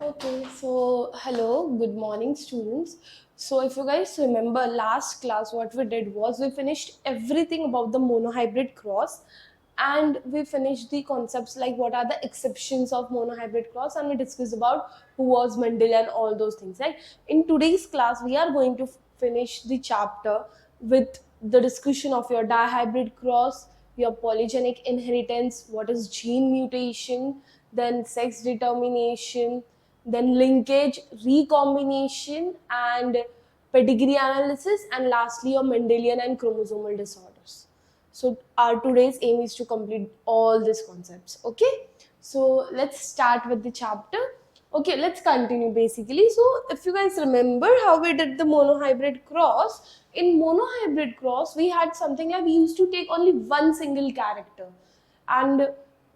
Okay, so hello, good morning, students. So, if you guys remember last class, what we did was we finished everything about the monohybrid cross and we finished the concepts like what are the exceptions of monohybrid cross, and we discussed about who was Mendel and all those things, right? In today's class, we are going to finish the chapter with the discussion of your dihybrid cross, your polygenic inheritance, what is gene mutation, then sex determination, then linkage, recombination, and pedigree analysis, and lastly, your Mendelian and chromosomal disorders. So, our today's aim is to complete all these concepts. Okay, so let's start with the chapter. Okay, let's continue basically. So, if you guys remember how we did the monohybrid cross, in monohybrid cross, we had something like we used to take only one single character, and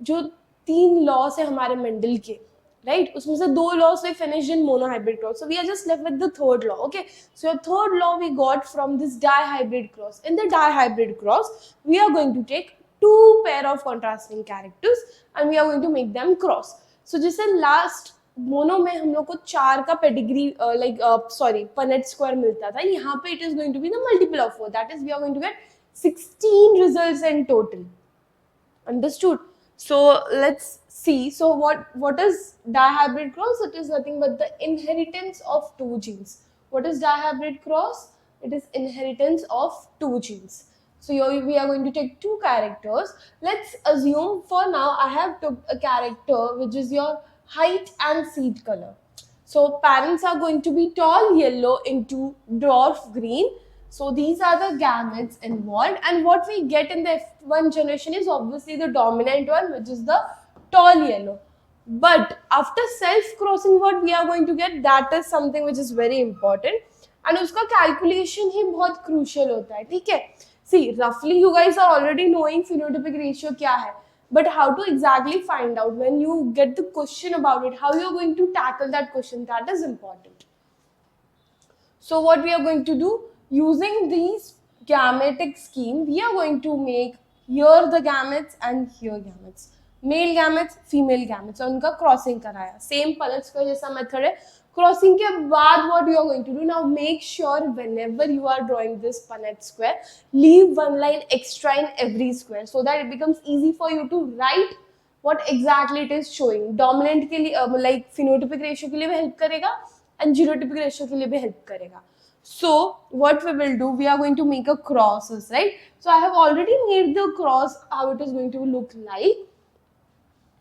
जो तीन loss है हमारे Mendel के right उसमें से दो laws we finished in monohybrid cross so we are just left with the third law okay so your third law we got from this dihybrid cross in the dihybrid cross we are going to take two pair of contrasting characters and we are going to make them cross so जैसे last mono में हम लोग को चार का pedigree Punnett square मिलता था यहाँ पे it is going to be the multiple of 4 that is we are going to get 16 results in total understood. So let's see. So what is dihybrid cross? It is nothing but the inheritance of two genes. What is dihybrid cross? It is inheritance of two genes. So here we are going to take two characters. Let's assume for now I have took a character which is your height and seed color. So parents are going to be tall yellow into dwarf green. So these are the gametes involved, and what we get in the F1 generation is obviously the dominant one, which is the tall yellow. But after self-crossing, what we are going to get, that is something which is very important, and उसका calculation ही बहुत crucial होता है, ठीक है? See, roughly you guys are already knowing phenotypic ratio क्या है, but how to exactly find out when you get the question about it, how you are going to tackle that question, that is important. So what we are going to do, using these gametic scheme, we are going to make here the gametes and here gametes. Male gametes, female gametes. और उनका crossing कराया. Same Punnett square जैसा method है. Crossing के बाद what you are going to do now, make sure whenever you are drawing this Punnett square, leave one line extra in every square so that it becomes easy for you to write what exactly it is showing. Dominant के लिए like phenotypic ratio के लिए भी help करेगा and genotypic ratio के लिए भी help करेगा. So what we will do, we are going to make a crosses, right? So I have already made the cross, how it is going to look like.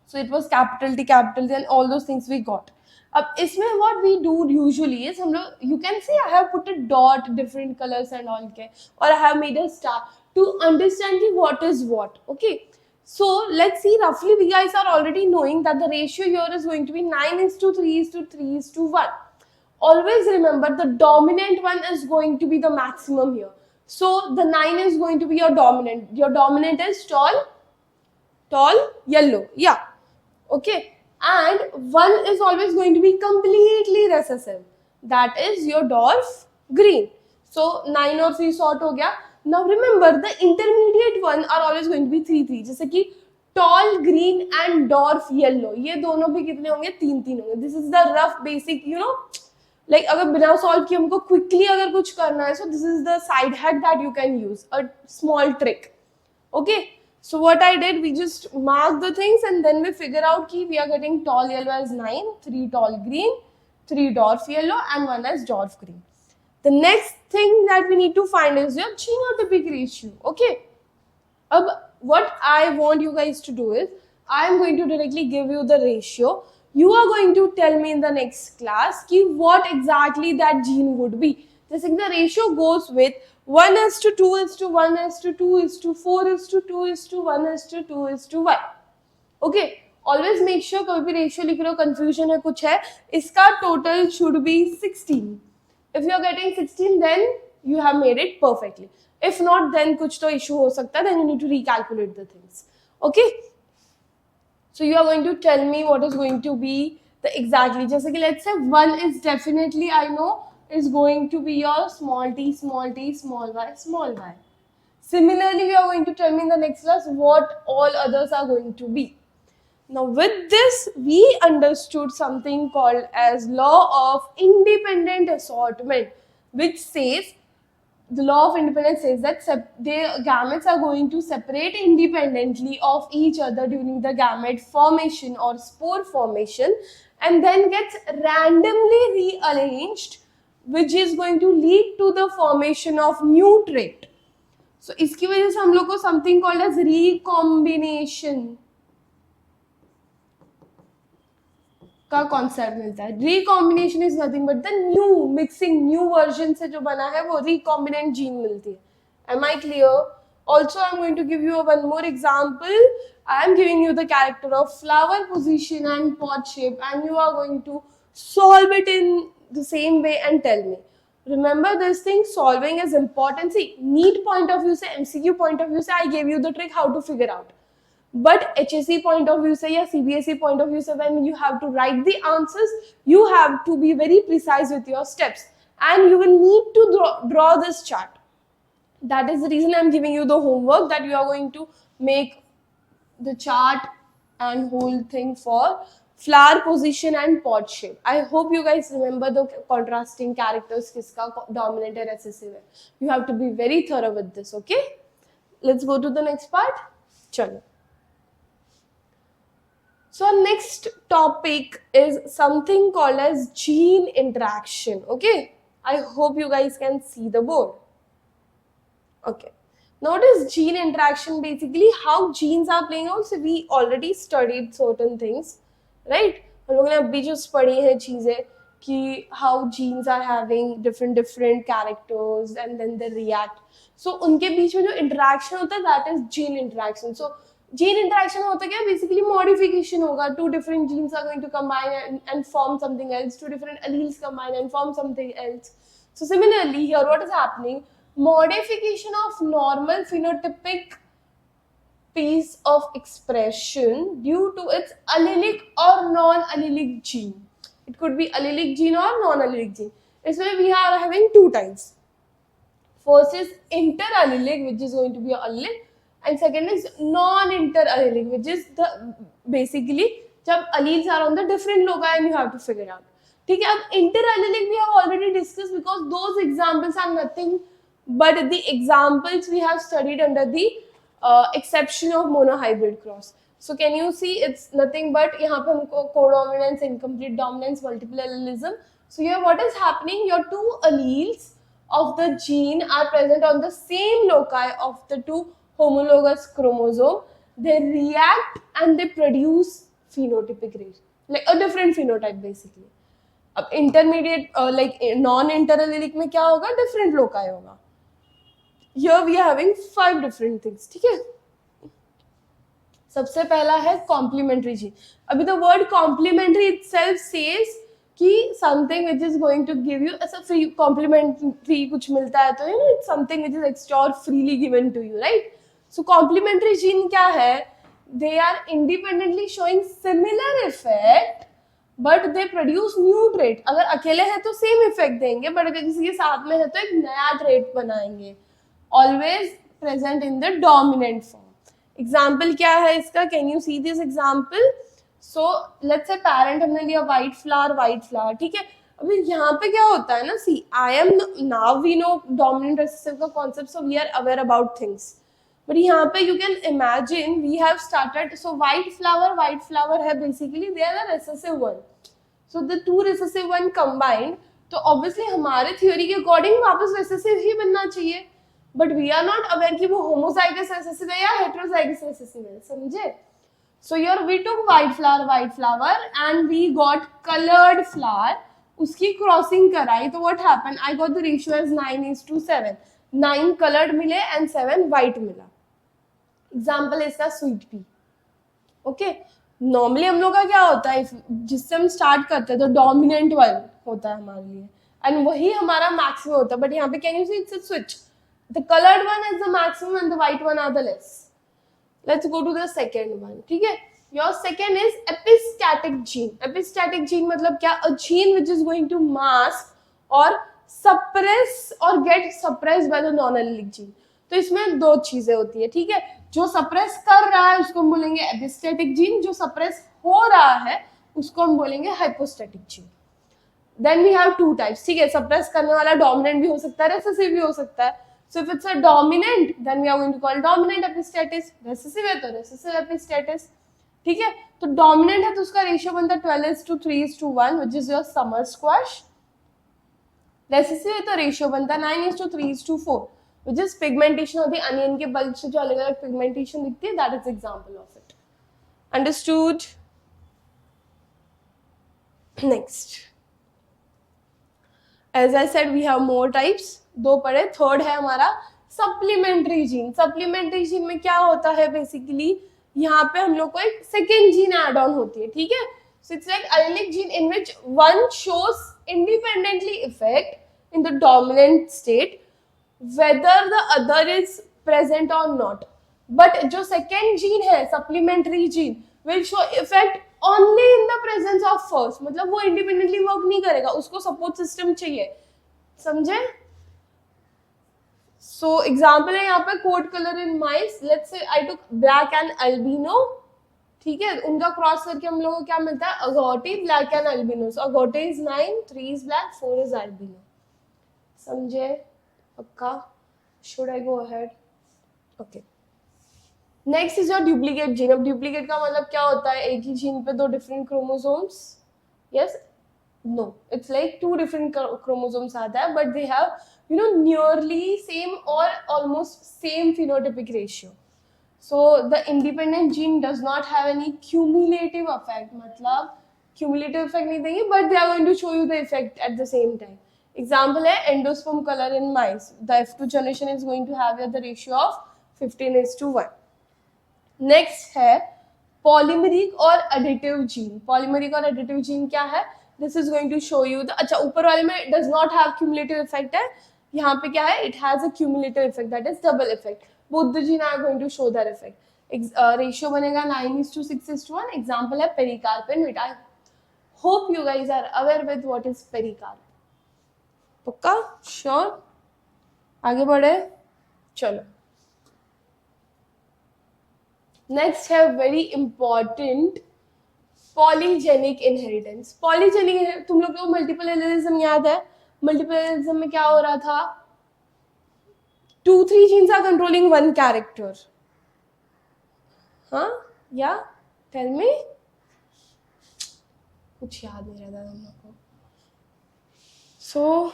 So it was capital T, and all those things we got. अब इसमें what we do usually is हम लोग, you can see I have put a dot, different colors and all के, or I have made a star to understand what is what. Okay. So let's see, roughly we guys are already knowing that the ratio here is going to be 9:3:3:1. Always remember the dominant one is going to be the maximum here. So the 9 is going to be your dominant. Your dominant is tall, yellow. Yeah. Okay. And 1 is always going to be completely recessive. That is your dwarf green. So 9 और 3 sort हो गया. Now remember the intermediate one are always going to be 3-3. जैसे कि tall green and dwarf yellow. ये दोनों भी कितने होंगे? 3-3 होंगे. This is the rough basic, you know. Like अगर बिना सॉल्व किए हमको क्विकली अगर कुछ करना है, so this is the side hack that you can use, a small trick. Okay, so what I did, we just mark the things and then we figure out कि we are getting tall yellow as 9, 3 tall green, 3 dwarf yellow and 1 as dwarf green. The next thing that we need to find is your genotypic ratio. Okay, what I want you guys to do is, I am going to directly give you the ratio. You are going to tell me in the next class ki what exactly that gene would be. जैसे कि the ratio goes with 1:2:1:2:4:2:1:2:1. Okay, always make sure कभी भी ratio लिख रहे हो confusion है कुछ है, इसका total should be 16. If you are getting 16, then you have made it perfectly. If not, then कुछ तो issue हो सकता है, then you need to recalculate the things. Okay. So you are going to tell me what is going to be the exactly. जैसे कि let's say 1 is definitely I know is going to be your small t, small t, small y, small y. Similarly, you are going to tell me in the next class what all others are going to be. Now with this, we understood something called as law of independent assortment, which says the law of independence says that the gametes are going to separate independently of each other during the gamete formation or spore formation, and then gets randomly rearranged, which is going to lead to the formation of new trait. So इसकी वजह से हम लोग को something called as recombination का concept मिलता है. Recombination is nothing but the new mixing, new version से जो बना है वो रिकॉम्बिनेंट जीन मिलती है. Am I clear? Also, I'm going to give you one more example. I am giving you the character of flower position and pot shape, and you are going to solve it in the same way and tell me. Remember this thing, solving is important. See, NEET point of view से, MCQ point of view से, I gave you the trick how to figure out. But HSC point of view से या CBSE point of view से, when you have to write the answers, you have to be very precise with your steps, and you will need to draw this chart. That is the reason I am giving you the homework, that you are going to make the chart and whole thing for flower position and pot shape. I hope you guys remember the contrasting characters kiska dominant and recessive hai. You have to be very thorough with this, okay? Let's go to the next part. Chalo. So next topic is something called as gene interaction, okay? I hope you guys can see the board. Okay. Now what is gene interaction? Basically how genes are playing out. So we already studied certain things, right? हम लोगों ने अभी जो पढ़ी है चीजें कि how genes are having different characters and then they react. So उनके बीच में जो interaction होता है, that is gene interaction. So gene interaction होता क्या? Basically modification होगा. Two different genes are going to combine and form something else. Two different alleles combine and form something else. So similarly here what is happening? Modification of normal phenotypic piece of expression due to its allelic or non-allelic gene. It could be allelic gene or non-allelic gene. So we are having two types. First is interallelic, which is going to be allelic, and second is non-interallelic, which is the basically जब alleles are on the different loci and you have to figure out. ठीक है, अब interallelic we have already discussed because those examples are nothing but the examples we have studied under the exception of monohybrid cross. So can you see it's nothing but यहाँ पे हमको codominance, incomplete dominance, multiple allelism. So here what is happening? Your two alleles of the gene are present on the same loci of the two homologous chromosome. They react and they produce phenotypic range, like a different phenotype basically. अब intermediate like non-interallelic में क्या होगा? Different loci होगा. Here we are having 5 different things. ठीक है, सबसे पहला है complementary gene. अभी the word complementary itself says कि something which is going to give you ऐसा free complementary कुछ मिलता है तो it's something which is extra or freely given to you, right? So complementary gene क्या है? They are independently showing similar effect but they produce new trait. अगर अकेले है तो same effect देंगे, but अगर किसी के साथ में है तो एक नया trait बनाएंगे. Always present in the dominant form. Example क्या है इसका? Can you see this example? So let's say parent हमने लिया white flower, ठीक है. अभी यहाँ पे क्या होता है ना? See, I am now we know dominant recessive का concept, so we are aware about things. But यहाँ पे you can imagine we have started. So white flower है basically they are the recessive one. So the two recessive one combined, तो obviously हमारे theory के according वापस recessive ही बनना चाहिए. But we are not aware कि वो homozygous recessive है या heterozygous recessive है, समझे? So here we took white flower and we got colored flower. उसकी crossing कराई तो what happened? I got the ratio as 9:7. 9 colored मिले and 7 white मिला. Example है इसका sweet pea. Okay? Normally हम लोग का क्या होता है? जिससे हम start करते हैं तो dominant one होता है हमारे लिए and वही हमारा maximum होता है. But यहाँ पे can you see it's a switch? The colored one is the maximum and the white one are the less. Let's go to the second one. ठीक है? Your second is epistatic gene. Epistatic gene मतलब क्या? A gene which is going to mask or suppress or get suppressed by the non-allelic gene. तो इसमें दो चीजें होती है, ठीक है? जो सप्रेस कर रहा है उसको हम बोलेंगे एपिस्टेटिक जीन, जो सप्रेस हो रहा है उसको हम बोलेंगे hypostatic gene. Then we have two types, ठीक है. सप्रेस करने वाला डोमिनेंट भी हो सकता है, रेसेसिव भी हो सकता है. So if it's a dominant, then we are going to call dominant epistatis. Recessive है तो recessive epistatis. ठीक है. तो dominant है तो उसका रेशियो बनता है 12:3:1, which is your summer squash. Recessive है तो रेशियो बनता है 9:3:4, which is pigmentation of the onion के bulb से जो अलग अलग pigmentation दिखती है, that is example of it. Understood? Next. As I said, we have more types. दो पढ़े. थर्ड है हमारा सप्लीमेंट्री जीन. सप्लीमेंट्री जीन में क्या होता है बेसिकली, यहाँ पे हम लोग को एक सेकेंड जीन एड ऑन होती है, ठीक है. So it's like allylic gene in which one shows independently effect in the dominant state whether the other is present और नॉट. बट जो सेकेंड जीन है supplementary gene will show effect only in the presence of first. मतलब वो independently work नहीं करेगा, उसको support system चाहिए. समझे? So example है यहाँ पे code colour in mice. Let's say I took black and albino, ठीक है. उनका क्रॉस करके हम लोगों को क्या मिलता है, agouti, black and albino. So agouti is 9, 3 is black, 4 is albino. समझे? पक्का? Should I go ahead? Okay. Next is your duplicate gene. अब डुप्लीकेट का मतलब क्या होता है, एक ही जीन पे दो different chromosomes. Yes, no, it's like two different chromosomes आता है, but they have nearly same or almost same phenotypic ratio. So the independent gene does not have any cumulative effect. मतलब cumulative effect नहीं देंगे, but they are going to show you the effect at the same time. Example है endosperm color in mice. The F2 generation is going to have the ratio of 15:1. Next है polymeric और additive gene. Polymeric और additive gene क्या है? This is going to show you the. अच्छा, ऊपर वाले में does not have cumulative effect है. यहाँ पे क्या है, it has a cumulative effect, that is double effect. Both the gene are going to show that effect. Ratio बनेगा 9:6:1. Example है pericarpine, which I hope you guys are aware with what is pericarp. पक्का? Sure? आगे बढ़े? चलो. Next है very important polygenic inheritance. Polygenic, तुम लोग को मल्टीपल एलिज्म याद है. मल्टीपल एलिज्म में क्या हो रहा था, 2-3 genes are controlling one character. हाँ या टेल मी, कुछ याद नहीं रहता तुम लोग को. So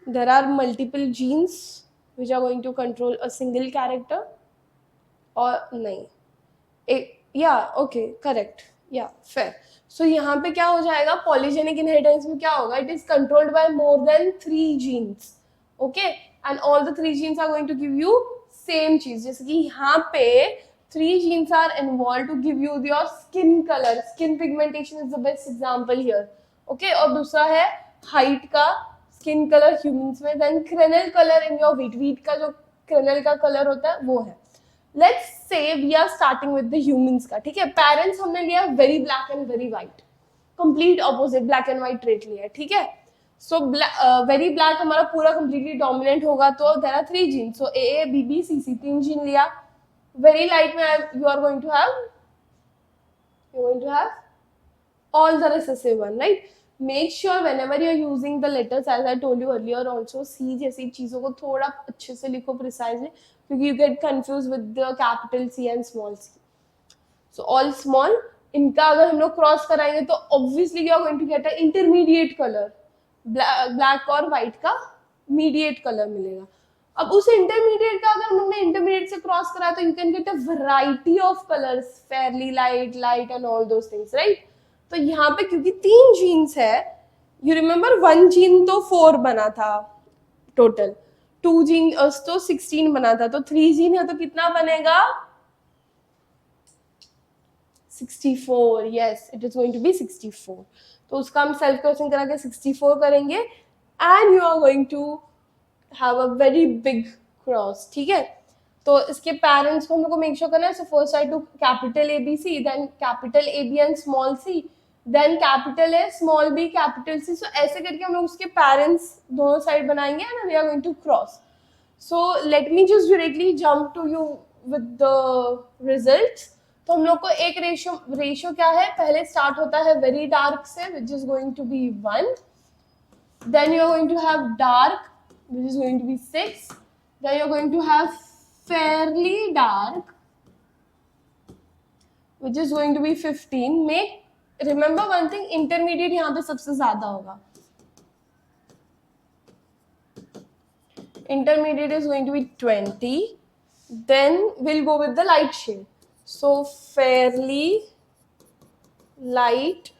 there are multiple genes which are going to control a single character और नहीं. Yeah okay, correct, yeah fair. So यहाँ पे क्या हो जाएगा, पॉलीजेनिक इनहेरिटेंस में क्या होगा, it is controlled by more than 3 genes. Okay, and all the 3 genes are going to give you same चीज. जैसे कि यहाँ पे 3 genes are involve to give you your skin colour. Skin pigmentation is the best example here. Okay, और दूसरा है height का skin colour humans में. Then kernel colour in your wheat. Wheat का जो क्रेनल का कलर होता है वो है. Let's say we are starting with the humans का, ठीक है. पेरेंट्स हमने लिया very black and very white, complete opposite black and white trait लिया है, ठीक है. सो वेरी ब्लैक हमारा पूरा कंप्लीटली डोमिनेंट होगा, तो there are 3 gene. So A B B C C 3 gene लिया. वेरी लाइट में you are going to have all the recessive one, right? Make sure whenever you are using the letters, as I told you earlier also, C जैसी चीजों को थोड़ा अच्छे से लिखो precisely, क्योंकि you get confused with the capital C and small c. So all small, इनका अगर हम लोग क्रॉस कराएंगे तो obviously you are going to get a intermediate color. Black और व्हाइट का मीडिएट कलर मिलेगा. अब उस इंटरमीडिएट का अगर हम लोग ने इंटरमीडिएट से क्रॉस कराया तो you can get a variety of colours, Fairlie light, light and all those things, right. तो यहाँ पे क्योंकि 3 जीन्स है, यू रिमेम्बर 1 जीन तो 4 बना था टोटल, 2 जीन तो 16 बना था, तो 3 जीन है तो कितना बनेगा, 64. Yes, it is going to be 64. तो उसका हम सेल्फ क्रॉसिंग करा के 64 करेंगे and you are going to have a very big cross, ठीक है. तो इसके पेरेंट्स को हम लोग को मेक श्योर करना है. So first I two capital A B C, then capital A B and small C, then capital A small B capital C. So ऐसे करके हम लोग उसके पेरेंट्स दोनों साइड बनाएंगे and we are going to cross. So let me just directly jump to you with the results. तो हम लोग को एक रेशियो क्या है, पहले स्टार्ट होता है वेरी डार्क से which is going to be 1, then you are going to have dark which is going to be 6, then you are going to have fairly dark which is going to be 15. Make remember one thing, intermediate यहाँ पे सबसे ज्यादा होगा. Intermediate is going to be 20. Then we'll go with the light shade. So fairly light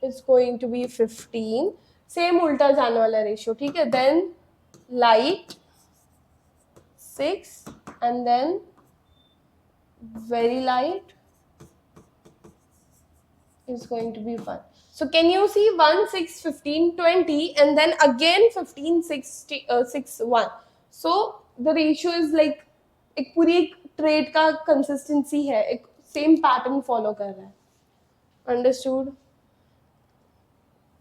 is going to be 15. Same उल्टा जाने वाला ratio, ठीक है. Then light 6 and then very light is going to be 1. So can you see 1, 6, 15, 20 and then again 15, 6, 1. So the ratio is like एक पूरी एक trade का consistency है, एक सेम पैटर्न फॉलो कर रहा है. अंडरस्टूड.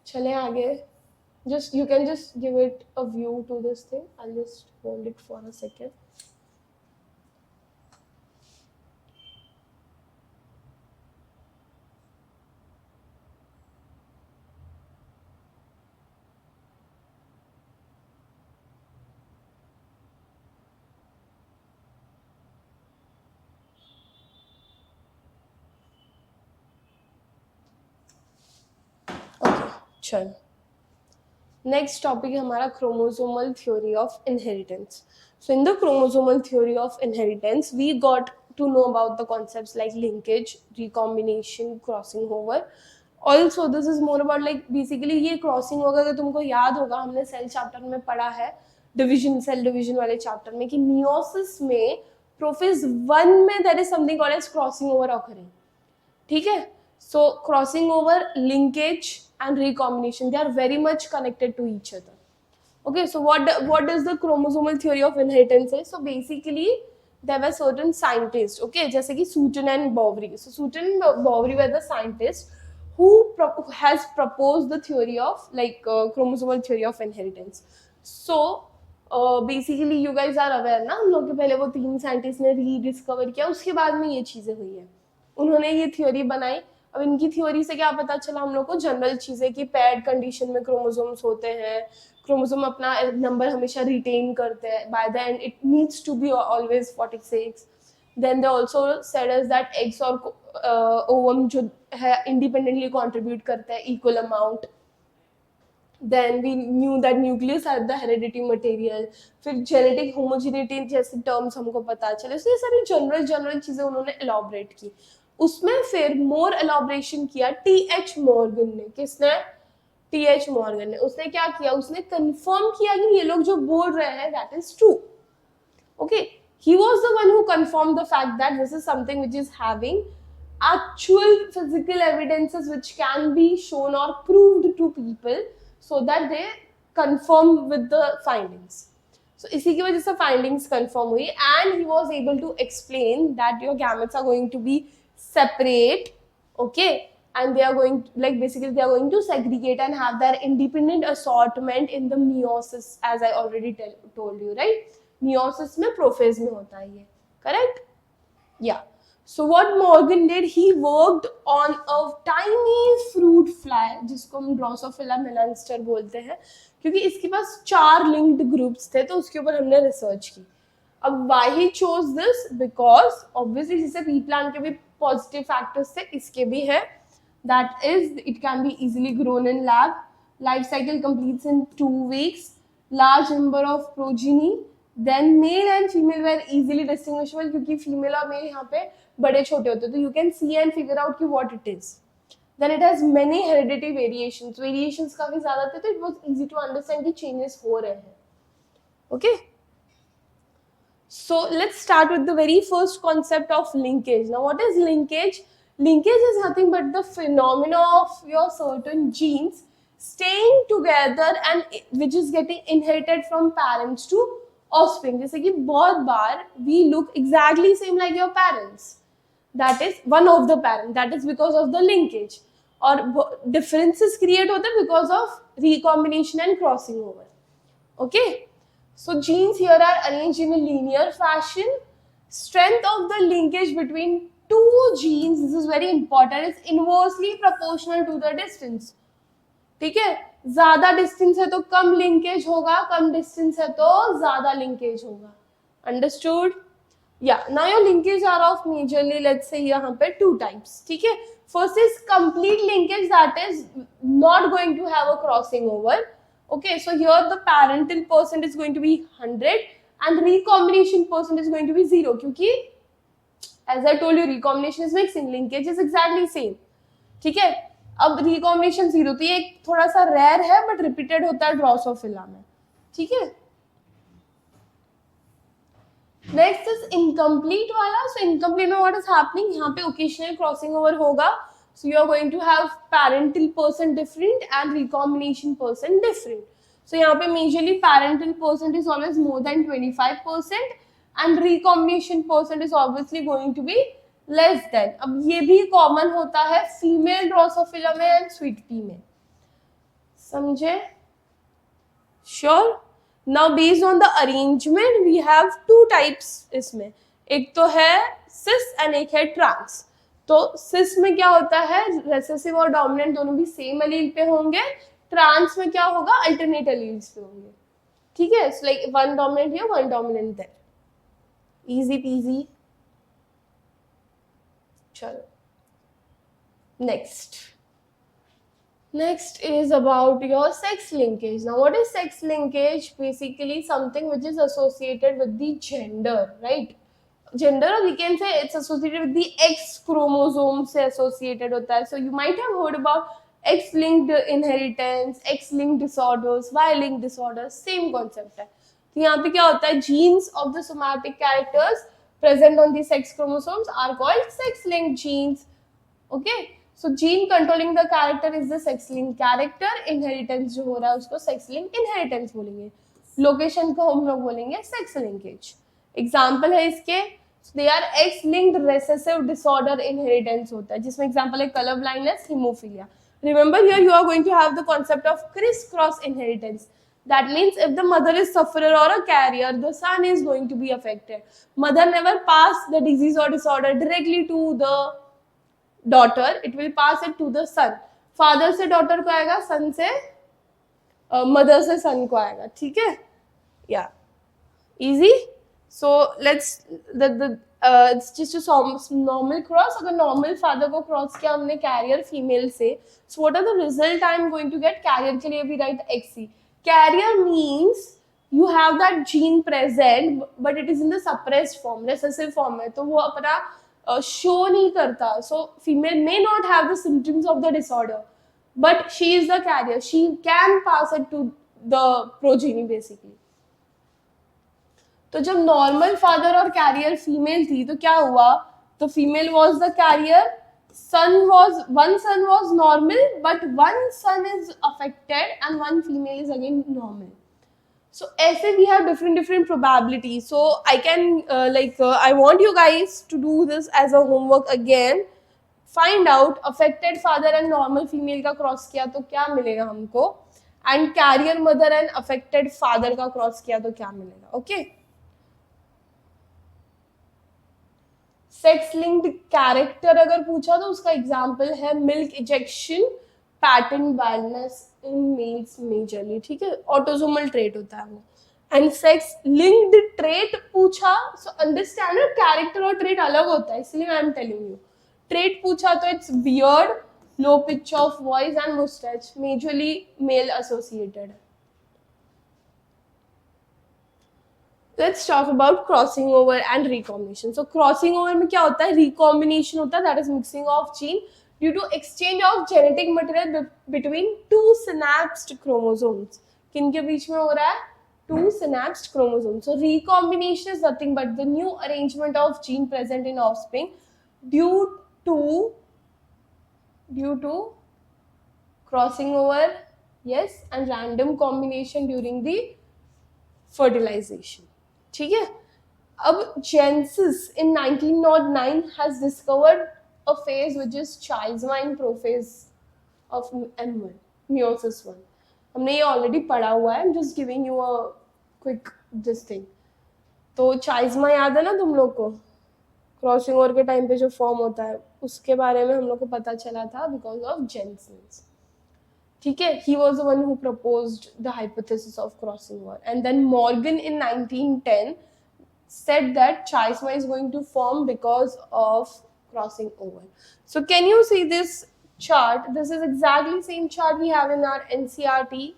चले आगे. Just you can just give it a view to this thing. I'll just hold it for a second. चलो, नेक्स्ट टॉपिक है हमारा chromosomal theory of inheritance. So in the chromosomal theory of inheritance we got to know about the concepts like linkage, recombination, crossing over. Also this is more about like basically ये crossing over, अगर तुमको याद होगा हमने cell chapter में पढ़ा है, division, cell division वाले चैप्टर में, कि मियोसिस में प्रोफेज 1 में there is something called as crossing over occurring. ठीक है. So crossing over, linkage and recombination, they are very much connected to each other. Okay, so what does the chromosomal theory of inheritance say? So basically there were certain scientists, okay, जैसे कि Sutton and Boveri. So Sutton and Boveri were the scientists who has proposed the theory of like chromosomal theory of inheritance. So basically you guys are aware ना, हम लोग के पहले वो 3 scientist ने rediscover किया, उसके बाद में ये चीजें हुई है, उन्होंने ये थ्योरी बनाई. अब इनकी थ्योरी से क्या पता चला हम लोग को, जनरल चीजें कि पैड कंडीशन में क्रोमोसोम्स होते हैं, क्रोमोसोम अपना नंबर हमेशा रिटेन करते हैं, by the end it needs to be always 46. Then they also said us that eggs और ओवम जो है इंडिपेंडेंटली कंट्रीब्यूट करते हैं equal amount. Then we knew that nucleus had the hereditary material. फिर genetic homogeneity जैसे terms हमको पता चले. So ये सारी जनरल चीजें उन्होंने elaborate की. उसमें फिर more elaboration किया T.H. Morgan ने. किसने? T.H. Morgan ने. उसने क्या किया? उसने confirm किया कि ये लोग जो बोल रहे हैं that is true. Okay, he was the one who confirmed the fact that this is something which is having actual physical evidences which can be shown or proved to people, so that they confirm with the findings. So इसी की वजह से findings confirm हुई, and he was able to explain that your gametes are going to be separate, okay, and they are going like basically they are going to segregate and have their independent assortment in the meiosis, as I already told you, right? Meiosis में prophase में होता है ये, correct? Yeah. So what Morgan did, he worked on a tiny fruit fly, जिसको हम Drosophila melanster बोलते हैं, क्योंकि इसके पास 4 linked groups थे, तो उसके ऊपर हमने रिसर्च की. अब why he chose this? Because obviously जैसे pea plant के भी positive factors थे, इसके भी है. That is, it can be easily grown in lab. Life cycle completes in 2 weeks. Large number of progeny. Then male and female were easily distinguishable, क्योंकि female और male यहाँ पे बड़े छोटे होते हैं, तो you can see and figure out कि what it is. Then it has many hereditary variations. Variations काफी ज़्यादा थे, तो it was easy to understand कि changes हो रहे हैं. Okay. So let's start with the very first concept of linkage. Now, what is linkage? Linkage is nothing but the phenomena of your certain genes staying together and which is getting inherited from parents to offspring. जैसे कि बहुत बार we look exactly same like your parents. That is one of the parents. That is because of the linkage. और differences create होते हैं because of recombination and crossing over. Okay. So genes here are arranged in a linear fashion, strength of the linkage between two genes, this is very important, is inversely proportional to the distance. ठीक है, ज्यादा distance है तो कम linkage होगा, कम distance है तो ज्यादा linkage होगा. Understood? Yeah, now your linkage are of majorly, let's say यहाँ पे two types. ठीक है, first is complete linkage, that is not going to have a crossing over. Okay, so here the parental percent is going to be 100 and recombination percent is going to be 0, क्योंकि as I told you recombination is mixing, linkage is exactly same. ठीक है, अब recombination 0, तो ये थोड़ा सा rare है but repeated होता है ड्रोसोफिला में. ठीक है, नेक्स्ट इज इनकम्प्लीट वाला. सो इनकम्प्लीट में व्हाट इज हैपनिंग, यहाँ पे ओकेशनल क्रॉसिंग ओवर होगा. So you are going to have parental percent different and recombination percent different. So यहाँ पे majorly parental percent is always more than 25% and recombination percent is obviously going to be less than. अब ये भी common होता है female Drosophila में and sweet pea में. समझे? Sure? Now based on the arrangement we have two types इसमें. एक तो है cis and एक है trans. तो cis में क्या होता है, recessive और dominant दोनों भी same allele पे होंगे. trans में क्या होगा, alternate alleles पे होंगे. ठीक है, so like one dominant here, one dominant there. Easy peasy. चलो next. Next is about your sex linkage. Now what is sex linkage? Basically something which is associated with the gender, right? Gender, or we can say it's associated with the X chromosome से associated होता है. So you might have heard about X-linked inheritance, X-linked disorders, Y-linked disorders, same concept है. तो यहाँ पे क्या होता है, genes of the somatic characters present on the sex chromosomes are called sex-linked genes. Okay? So gene controlling the character is the sex-linked character. Inheritance जो हो रहा है उसको sex-linked inheritance बोलेंगे. Location को हम लोग बोलेंगे sex linkage. Example है इसके, they are X-linked recessive disorder inheritance होता है, जिसमें example है color blindness, hemophilia. Remember here you are going to have the concept of criss-cross inheritance. That means if the mother is sufferer or a carrier, the son is going to be affected. Mother never pass the disease or disorder directly to the daughter, it will pass it to the son. Father से daughter को आएगा, son से mother से son को आएगा. ठीक है, yeah, easy. So let's it's just a normal cross. अगर normal father को cross किया हमने carrier female से, so what are the result I am going to get? Carrier के लिए भी write XC. Carrier means you have that gene present but it is in the suppressed form, recessive form है, तो वो अपना show नहीं करता. So female may not have the symptoms of the disorder but she is the carrier, she can pass it to the progeny basically. तो जब normal father और carrier female थी तो क्या हुआ, तो female was the carrier, one son was normal but one son is affected and one female is again normal. So ऐसे we have different probabilities. So I can I want you guys to do this as a homework again. Find out affected father and normal female का cross किया तो क्या मिलेगा हमको, and carrier mother and affected father का cross किया तो क्या मिलेगा. Okay. सेक्स लिंक्ड कैरेक्टर अगर पूछा तो उसका एग्जाम्पल है milk ejection, pattern baldness in males majorly. ठीक है, ऑटोसोमल ट्रेट होता है वो. एंड सेक्स लिंक्ड ट्रेट पूछा, सो अंडरस्टैंड कैरेक्टर और ट्रेट अलग होता है, इसलिए I am telling you. Trait पूछा तो it's beard, low pitch of voice and moustache, majorly male associated. Let's talk about crossing over and recombination. So crossing over में क्या होता है, recombination होता है, that is mixing of gene due to exchange of genetic material between two synapsed chromosomes. किन के बीच में हो रहा है, two synapsed chromosomes. So recombination is nothing but the new arrangement of gene present in offspring due to crossing over, yes, and random combination during the fertilization. ठीक है. अब Jensis in 1909 has discovered a phase which is Chiasmine prophase of M1, meiosis 1. हमने ये already पढ़ा हुआ है. I'm just giving you a quick this thing. तो चाइज्मा याद है ना तुम लोग को, क्रॉसिंग ओवर के टाइम पे जो फॉर्म होता है, उसके बारे में हम लोग को पता चला था बिकॉज ऑफ जेनसेंस. ठीक है, he was the one who proposed the hypothesis of crossing over, and then Morgan in 1910 said that chiasma is going to form because of crossing over. So can you see this chart? This is exactly same chart we have in our NCRT.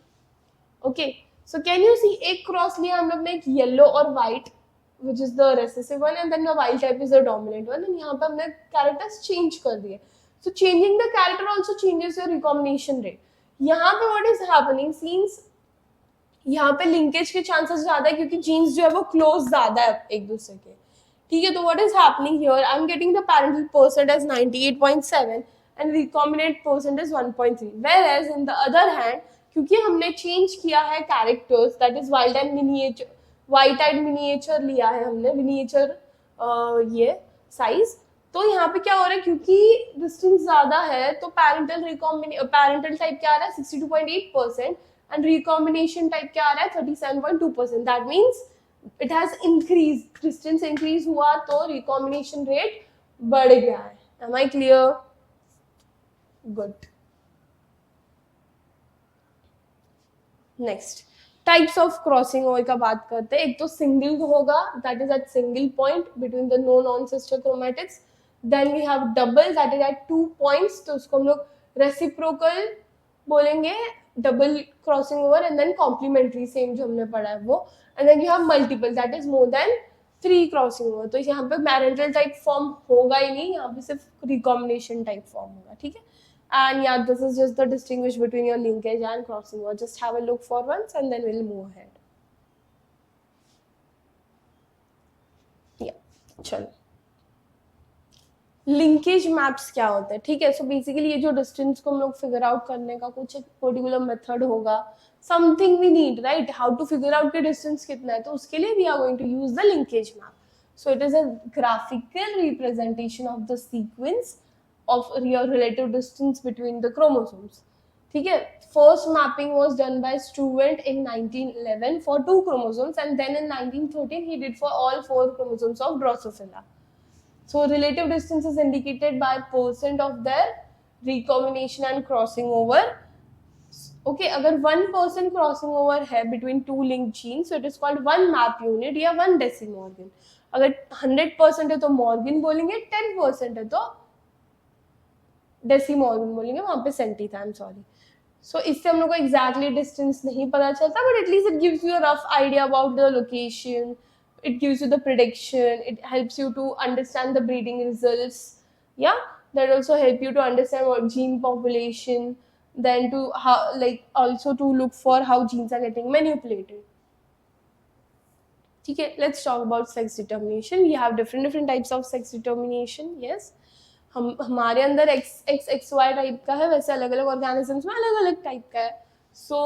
Okay, so can you see एक cross लिया हम लोग ने, एक yellow और white which is the recessive one, and then the wild type is the dominant one, and यहाँ पे हमने characters change कर दिए. So changing the character also changes your recombination rate. यहाँ पे what is happening, since यहाँ पे linkage के चांसेस ज्यादा है क्योंकि जीन्स जो है वो क्लोज ज्यादा है एक दूसरे के. ठीक है, तो what is happening here, I am getting the parental percent as 98.7 and recombinant percent is 1.3, whereas in the other hand क्योंकि हमने चेंज किया है characters, that is wild and miniature, white eyed miniature लिया है हमने, miniature ये size. तो यहाँ पे क्या हो रहा है, क्योंकि डिस्टेंस ज्यादा है तो पैरेंटल टाइप क्या आ रहा है 62.8% and recombination type क्या आ रहा है 37.2%. that means it has increased, distance increase हुआ तो recombination rate बढ़ गया है. am I clear? good. next types of crossing over का बात करते हैं. एक तो single होगा, that is at single point between the no non-sister chromatids. then we have double, that is at 2 points, तो उसको हम लोग reciprocal बोलेंगे, double crossing over, and then complementary, same जो हमने पढ़ा है वो. and then you have multiple, that is more than 3 crossing over. तो यहाँ पे parental type form होगा ही नहीं, यहाँ पे सिर्फ recombination type form होगा. ठीक है, and yeah, this is just the distinguish between your linkage and crossing over. just have a look for once and then we'll move ahead. yeah, चलो linkage maps क्या होता है. ठीक है, सो बेसिकली ये जो डिस्टेंस को हम लोग फिगर आउट करने का कुछ एक पर्टिकुलर मेथड होगा, something we need, right, how to figure out के डिस्टेंस कितना है, तो उसके लिए we are going to use the linkage map. So it is a graphical representation of the sequence of your relative distance between the chromosomes. ठीक है, first mapping was done by Sturtevant in 1911 for 2 chromosomes and then in 1913 he did for all 4 chromosomes of Drosophila. So relative distance is indicated by percent of their recombination and crossing over. Okay, अगर 1% crossing over है between 2 linked genes, so it is called 1 map unit या 1 decimorgan. अगर 100% है तो morgan बोलेंगे, 10% है तो decimorgan बोलेंगे, वहाँ पे centi था, I'm sorry. So इससे हम लोग को exactly distance नहीं पता चलता, but at least it gives you a rough idea about the location. It gives you the prediction, it helps you to understand the breeding results. Yeah, that also help you to understand what gene population, then to how, like, also to look for how genes are getting manipulated. Okay, let's talk about sex determination. We have different types of sex determination. yes, हमारे अंदर XY type का है, वैसे अलग अलग organisms में अलग अलग टाइप का है. सो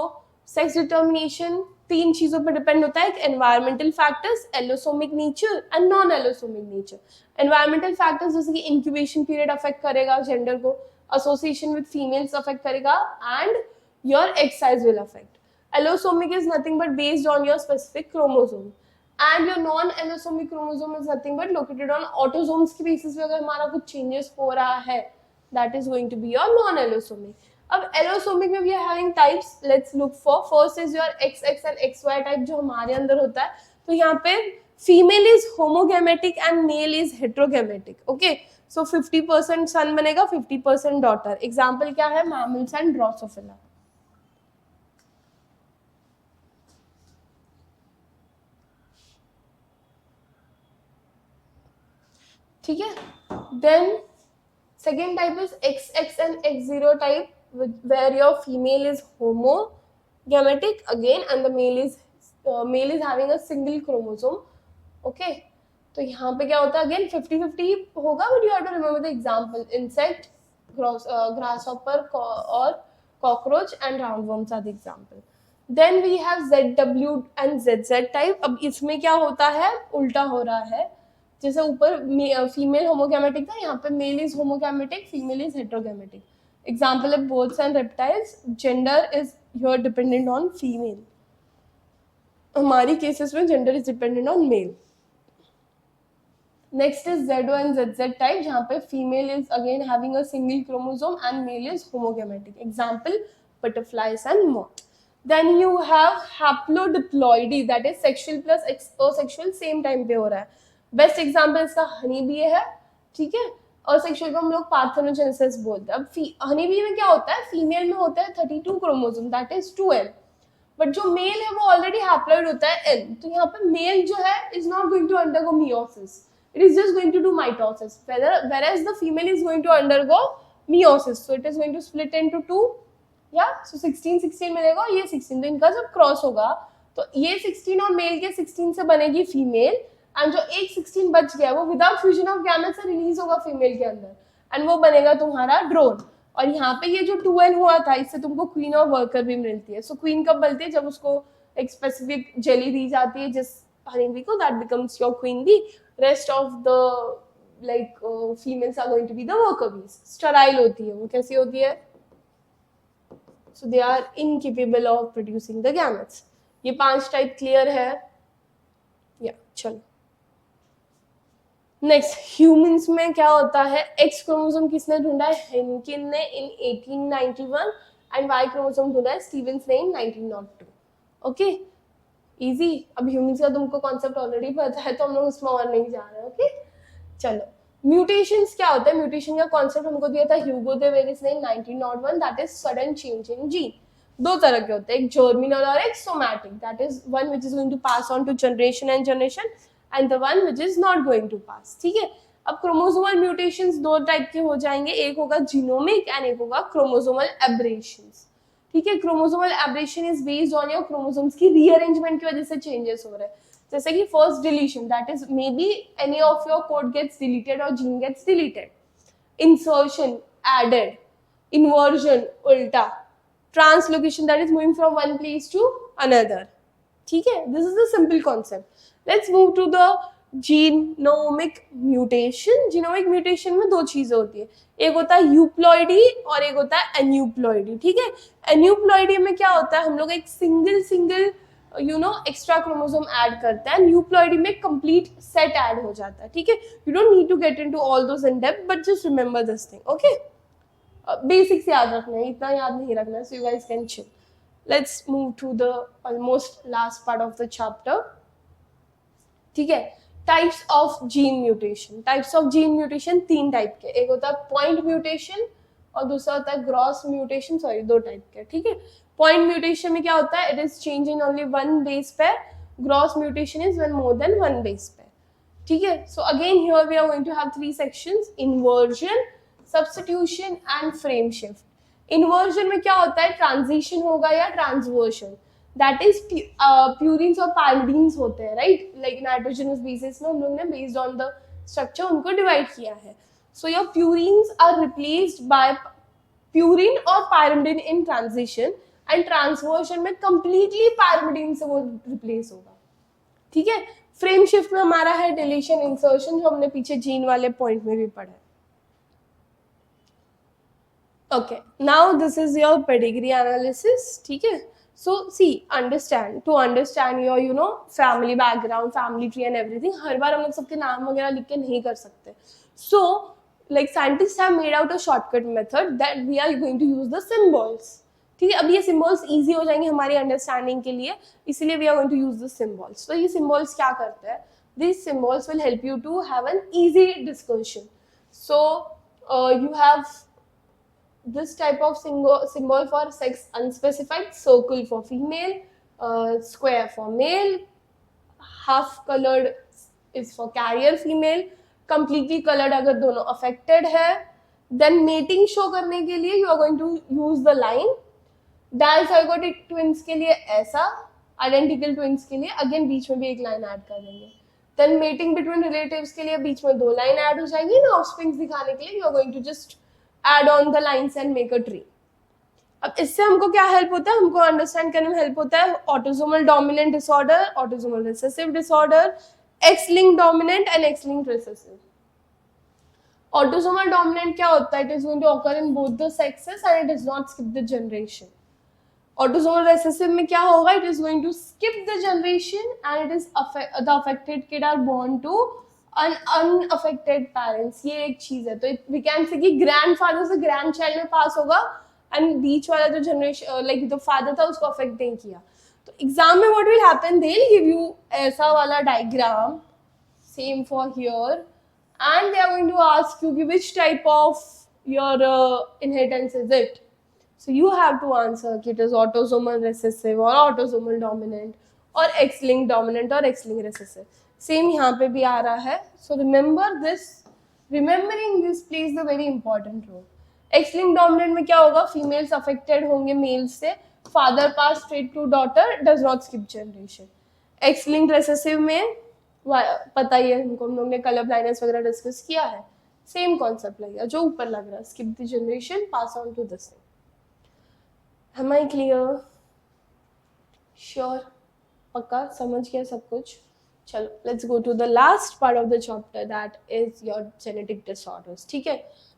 सेक्स डिटर्मिनेशन 3 चीजों पर डिपेंड होता है. Environmental factors, allosomic nature and non allosomic nature. Environmental factors जैसे कि इंक्यूबेशन पीरियड अफेक्ट करेगा जेंडर को, एसोसिएशन विद फीमेल्स अफेक्ट करेगा, and your egg size will affect. Allosomic is nothing but based on your specific chromosome, and your non-allosomic chromosome is nothing but located on autosomes के basis पे अगर हमारा कुछ changes हो रहा है, that is going to be your non-allosomic. अब allosomic में we are having types. let's look for, first is your XX and XY type जो हमारे अंदर होता है. तो यहाँ पे female is homogametic and male is heterogametic. okay, so 50% son बनेगा, 50% daughter. example क्या है, mammals and Drosophila. ठीक है, then second type is XX and X0 type, where your female is homogametic again and the male is having a single chromosome. okay, तो यहाँ पे क्या होता है, again 50-50 होगा, but you have to remember the example. insect, grasshopper और cockroach and roundworms are the example. then we have ZW and ZZ type. अब इसमें क्या होता है, उल्टा हो रहा है. जैसे ऊपर फीमेल होमोगैमेटिक था, यहाँ पे male is homogametic, female is heterogametic. Example है birds and reptiles. Gender is here dependent on female. हमारी केसेस में gender is dependent on male. Next is Z1 ZZ type, जहाँ पे female is again having a single chromosome and male is homogametic, example butterflies and moth. Then you have haplodiploidy, that is sexual plus asexual same time पे हो रहा है. Best example इसका honey bee है, ठीक है. और सेक्सुअल को हम लोग पार्थेनोजेनेसिस बोलते हैं. अब हनी बी में क्या होता है, फीमेल में होता है 32 chromosome, that is 2N, but जो मेल है वो ऑलरेडी हैप्लॉइड होता है N. तो यहाँ पे मेल जो है is not going to undergo meiosis, it is just going to do mitosis, whereas the female is going to undergo meiosis, so it is going to split into two. या सो 16 मिलेगा, ये 16, तो इनका जब क्रॉस होगा तो ये 16 और मेल के 16 से बनेगी फीमेल, एंड जो एक 16 बच गया वो विदाउट फ्यूजन ऑफ गैमेट से रिलीज होगा फीमेल के अंदर, एंड वो बनेगा तुम्हारा ड्रोन. और यहाँ पे ये जो 2N हुआ था, इससे तुमको क्वीन ऑफ वर्कर भी मिलती है. सो क्वीन कब बनती है, जब उसको एक स्पेसिफिक जेली दी जाती है जिस हनी बी को, that becomes your queen bee. Rest of the like females are going to be the worker bees. Sterile होती है वो, कैसी होती है, so they are incapable of producing the gametes. ये 5 टाइप क्लियर है या चलो. नेक्स्ट, ह्यूमंस में क्या होता है, एक्स क्रोमोसोम किसने ढूंढा है, हेनकिन ने इन 1891, एंड वाई क्रोमोसोम ढूंढा है स्टीवेंस ने इन 1902. Okay, easy. अब ह्यूमंस का तुमको कॉन्सेप्ट ऑलरेडी पता है, तो हम लोग उसमें और नहीं जा रहे. ओके चलो. म्यूटेशंस क्या होता है, म्यूटेशन का कॉन्सेप्ट हमको दिया था ह्यूगो दे वेरिस ने 1901, that is sudden change in gene. दो तरह के होते हैं, एक जर्मिनल और एक somatic, that is one which is going to pass on to generation and generation, and the one which is not going to pass. ठीक है. अब क्रोमोसोमल म्यूटेशंस दो टाइप के हो जाएंगे, एक होगा जीनोमिक एंड एक होगा क्रोमोसोमल एब्रेशंस. ठीक है. Chromosomal aberration is based on your chromosomes की रीअरेंजमेंट की वजह से चेंजेस हो रहे हैं. जैसे कि first deletion, that is may be any of your code gets deleted और gene gets deleted. Insertion, added. Inversion, उल्टा. Translocation, that is moving from one place to another. ठीक है. This is the simple concept. Let's move to the genomic mutation. Genomic mutation में दो चीजें होती है, एक होता है यूप्लॉइडी और एक होता है एन्यूप्लॉइडी. ठीक है. एन्यूप्लॉइडी में क्या होता है, हम लोग एक सिंगल एक्स्ट्रा क्रोमोसोम ऐड करते हैं, यूप्लॉइडी में कंप्लीट सेट ऐड हो जाता है. ठीक है. You don't need to get into all those in depth, but just remember this thing. Okay, basics याद रखना है, इतना याद नहीं रखना है, so you guys can chill. Let's move to the almost last part of the chapter. ठीक है. Types of gene mutation. Types of gene mutation 3 type के, एक होता है पॉइंट म्यूटेशन और दूसरा होता है ग्रॉस म्यूटेशन. सॉरी, 2 टाइप के. ठीक है. पॉइंट म्यूटेशन में क्या होता है, it is change in only 1 base pair. Gross mutation is when more than 1 base pair. ठीक है. So again here we are going to have 3 sections, inversion, substitution and frame shift. Inversion में क्या होता है, ट्रांजिशन होगा या ट्रांसवर्शन. That is purines और पायरिडीन्स होते हैं, राइट. लाइक नाइट्रोजनस बेसिस में हम लोग ने बेस्ड ऑन द स्ट्रक्चर उनको डिवाइड किया है. So your purines are replaced by purine और पायरिडिन इन ट्रांजिशन, एंड ट्रांसवर्शन में कंप्लीटली पायरिडिन से वो रिप्लेस होगा. ठीक है. फ्रेम शिफ्ट में हमारा है डिलीशन, इंसर्शन, जो हमने पीछे जीन वाले पॉइंट में भी पढ़ा है. Okay, now this is your pedigree analysis. ठीक है. So see, to understand your family background, family tree and everything, हर बार हम लोग सबके नाम वगैरह लिख के नहीं कर सकते. So like scientists have made out a shortcut method that we are going to use the symbols. ठीक है. अब ये symbols easy हो जाएंगे हमारी understanding के लिए, इसलिए we are going to use the symbols. तो ये symbols क्या करते हैं, these symbols will help you to have an easy discussion. So you have this type of symbol for sex unspecified, circle for female, square for male, half colored is for carrier female, completely colored अगर दोनों affected है. then mating show करने के लिए you are going to use the line. dizygotic twins के लिए ऐसा, identical twins के लिए again बीच में भी एक line add कर देंगे. then mating between relatives के लिए बीच में 2 line add हो जाएगी ना, offsprings दिखाने के लिए you are going to just add on the lines and make a tree. अब इससे हमको क्या हेल्प होता है, हमको अंडरस्टैंड करने में हेल्प होता है autosomal dominant disorder, autosomal recessive disorder, X link dominant and X link recessive. Autosomal dominant क्या होता है, it is going to occur in both the sexes and it does not skip the generation. Autosomal recessive में क्या होगा, it is going to skip the generation and it is the affected kid are born to unaffected parents, ये एक चीज है। तो we can say कि grandfather से ग्रैंड चाइल्ड में पास होगा, एंड बीच वाला जो जनरेशन लाइक जो फादर था उसको अफेक्ट नहीं किया। तो एग्जाम में what will happen, they will give you ऐसा वाला diagram, same for here, and they are going to ask you कि which type of your inheritance is it. So you have to answer कि it is autosomal recessive or autosomal dominant or X-linked dominant or X-linked recessive. Same यहाँ पे भी आ रहा है. So remember this. Remembering this plays a very important role. X-linked dominant में क्या होगा? Females affected होंगे males से. Father pass straight to daughter, does not skip generation. X-linked recessive में पता ही है हमको, हम लोग ने color blindness वगैरह डिस्कस किया है. सेम कॉन्सेप्ट लगेगा जो ऊपर लग रहा है, skip the generation, pass on to this thing. Am I clear? Sure? पक्का समझ गया सब कुछ? चलो, let's go to the last part of the chapter, that is your genetic disorders. ठीक है,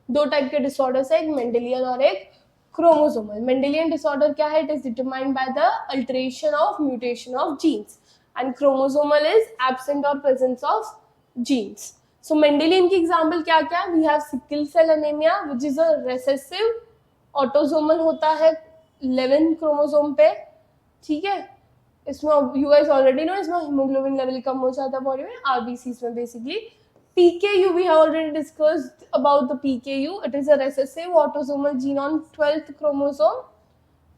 दो टाइप के disorders है, एक मेंडेलियन और एक क्रोमोसोमल. मेंडेलियन disorder क्या है? It is determined by the alteration of mutation of genes, and chromosomal is absent or presence of genes. So Mendelian की एग्जाम्पल क्या क्या? We have sickle cell anemia, which is a recessive, autosomal होता है 11 chromosome पे. ठीक है, इसमें you guys already know, इसमें हीमोग्लोबिन लेवल कम हो जाता है बॉडी में, आरबीसीज में basically. PKU we have already discussed about the PKU. It is a recessive autosomal gene on 12th chromosome,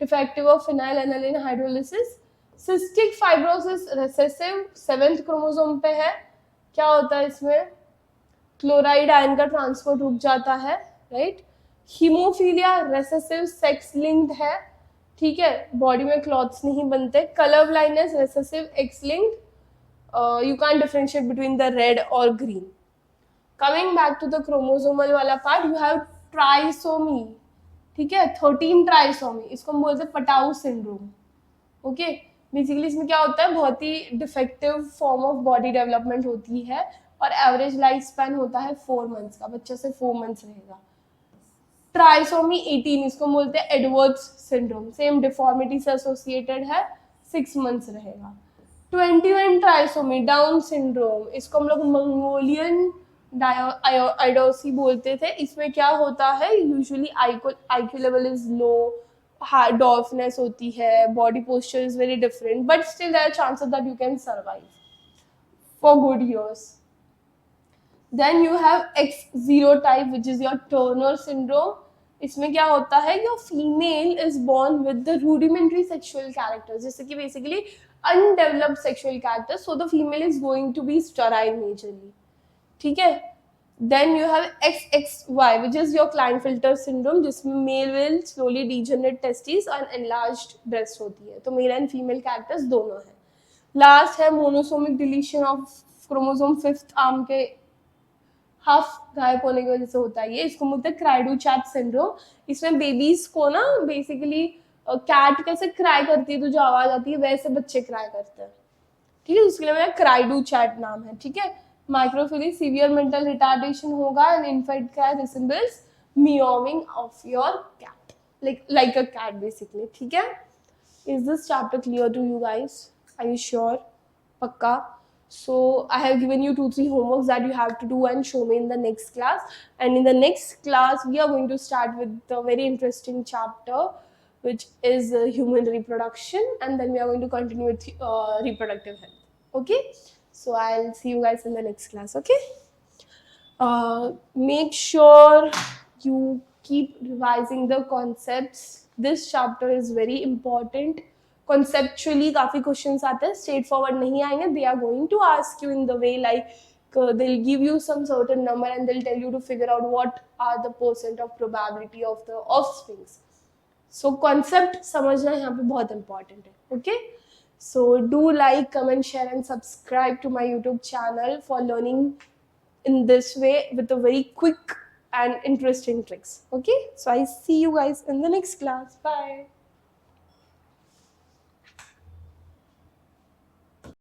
defective of phenylalanine hydrolysis. Cystic fibrosis recessive 7th chromosome पे है. क्या होता है इसमें? क्लोराइड आयन का transport रुक जाता है, right. Haemophilia recessive sex linked है, ठीक है, बॉडी में क्लॉट्स नहीं बनते. Colour blindness recessive x linked, you can differentiate between the red और green. Coming back to the chromosomal वाला पार्ट, यू हैव ट्राइसोमी, ठीक है, 13 ट्राइसोमी, इसको हम बोलते हैं पटाउ सिंड्रोम. ओके, बेसिकली इसमें क्या होता है, बहुत ही defective form of body development होती है, और एवरेज लाइफ स्पैन होता है 4 मंथ्स का, बच्चे से 4 मंथ्स रहेगा. ट्राइसोमी 18, इसको बोलते हैं एडवर्ड्स सिंड्रोम, सेम डिफॉर्मिटी से एसोसिएटेड है, 6 मंथ्स रहेगा. 21 ट्राइसोमी डाउन सिंड्रोम, इसको हम लोग मंगोलियन आइडोसी बोलते थे. इसमें क्या होता है, usually IQ level is low, heart dwarfness होती है, body posture is very different, but still there are chances that you can survive for good years. Then you have X0 type, which is your Turner syndrome. इसमें क्या होता है, your female is born with the rudimentary sexual characters, जैसे कि basically undeveloped sexual characters, so the female is going to be sterile majorly. ठीक है. Then you have XXY, which is your Klinefelter syndrome, जिसमें male will slowly degenerate testes और enlarged breast होती है. तो male and female characters दोनों हैं. Last है monosomic deletion of chromosome 5th arm के हाफ गायब होने की वजह से होता है ये. इसको बोलते हैं क्राइडू चैट सिंड्रोम. इसमें बेबीज को ना बेसिकली कैट कैसे क्राई करती है तो जो आवाज आती है वैसे बच्चे क्राई करते हैं, ठीक है. उसके लिए मेरा क्राइडू चैट नाम है, ठीक है. माइक्रोफिली सीवियर मेंटल रिटार्डेशन होगा, एंड इन्फेंट क्या resembles mewing of your cat, like a cat basically, ठीक है. Is this chapter clear to you guys? Are you sure? पक्का? So I have given you 2-3 homeworks that you have to do and show me in the next class. And in the next class, we are going to start with the very interesting chapter, which is human reproduction. And then we are going to continue with reproductive health. Okay? So I'll see you guys in the next class. Okay? Make sure you keep revising the concepts. This chapter is very important. Conceptually काफी questions आते हैं, straightforward नहीं आएंगे. They are going to ask you in the way like they will give you some certain number and they will tell you to figure out what are the percent of probability of the offsprings. So concept समझना यहाँ पे बहुत important है. Okay, so do like, comment, share and subscribe to my YouTube channel for learning in this way with a very quick and interesting tricks. Okay, so I see you guys in the next class. Bye.